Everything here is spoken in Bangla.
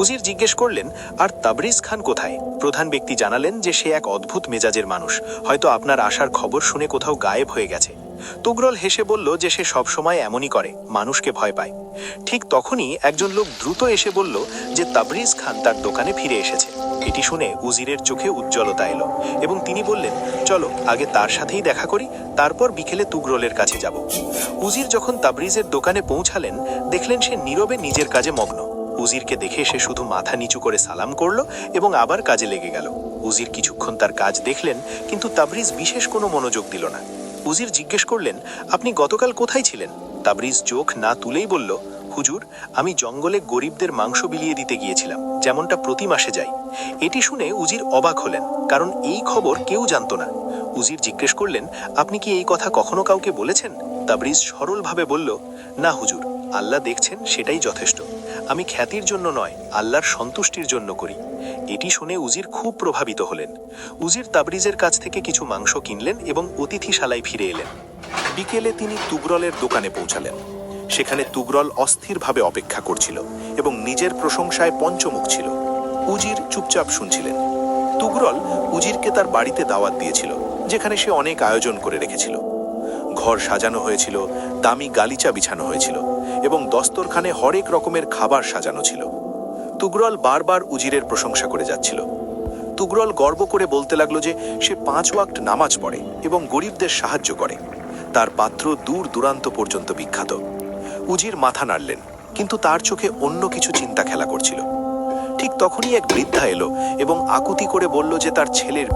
উজির জিজ্ঞেস করলেন, আর তাবরিজ খান কোথায়? প্রধান ব্যক্তি জানালেন যে সে এক অদ্ভুত মেজাজের মানুষ, হয়তো আপনার আসার খবর শুনে কোথাও গায়েব হয়ে গেছে। তুগরল হেসে বলল যে সে সবসময় এমনই করে, মানুষকে ভয় পায়। ঠিক তখনই একজন লোক দ্রুত এসে বলল যে তাবরিজ খান তার দোকানে ফিরে এসেছে। এটি শুনে উজিরের চোখে উজ্জ্বলতা এলো এবং তিনি বললেন, চলো আগে তার সাথেই দেখা করি, তারপর বিকেলে তুগরলের কাছে যাব। উজির যখন তাবরিজের দোকানে পৌঁছালেন, দেখলেন সে নীরবে নিজের কাজে মগ্ন। উজিরকে দেখে সে শুধু মাথা নিচু করে সালাম করলো এবং আবার কাজে লেগে গেল। উজির কিছুক্ষণ তার কাজ দেখলেন, কিন্তু তাবরিজ বিশেষ কোনো মনোযোগ দিল না। উজির জিজ্ঞেস করলেন, আপনি গতকাল কোথায় ছিলেন? তাবরিজ চোখ না তুলেই বলল, হুজুর, আমি জঙ্গলে গরিবদের মাংস বিলিয়ে দিতে গিয়েছিলাম, যেমনটা প্রতি মাসে যাই। এটি শুনে উজির অবাক হলেন, কারণ এই খবর কেউ জানত না। উজির জিজ্ঞেস করলেন, আপনি কি এই কথা কখনো কাউকে বলেছেন? তাবরিজ সরলভাবে বলল, না হুজুর, আল্লাহ দেখছেন সেটাই যথেষ্ট। আমি খ্যাতির জন্য নয়, আল্লাহর সন্তুষ্টির জন্য করি। এটি শুনে উজির খুব প্রভাবিত হলেন। উজির তাবরিজের কাছ থেকে কিছু মাংস কিনলেন এবং অতিথিশালায় ফিরে এলেন। বিকেলে তিনি তুগরলের দোকানে পৌঁছালেন। সেখানে তুগরল অস্থিরভাবে অপেক্ষা করছিল এবং নিজের প্রশংসায় পঞ্চমুখ ছিল। উজির চুপচাপ শুনছিলেন। তুগরল উজিরকে তার বাড়িতে দাওয়াত দিয়েছিল, যেখানে সে অনেক আয়োজন করে রেখেছিল। ঘর সাজানো হয়েছিল, দামি গালিচা বিছানো হয়েছিল এবং দস্তরখানে হরেক রকমের খাবার সাজানো ছিল। তুগরল বারবার উজিরের প্রশংসা করে যাচ্ছিল। তুগরল গর্ব করে বলতে লাগলো যে সে 5 ওয়াক্ত নামাজ পড়ে এবং গরিবদের সাহায্য করে। তার পাত্র দূর দূরান্ত পর্যন্ত বিখ্যাত। উজির মাথা নাড়লেন, কিন্তু তার চোখে অন্য কিছু চিন্তা খেলা করছিল। ঠিক তখনই এক বৃদ্ধা এলো এবং আকুতি করে বলল যে তার ছেলের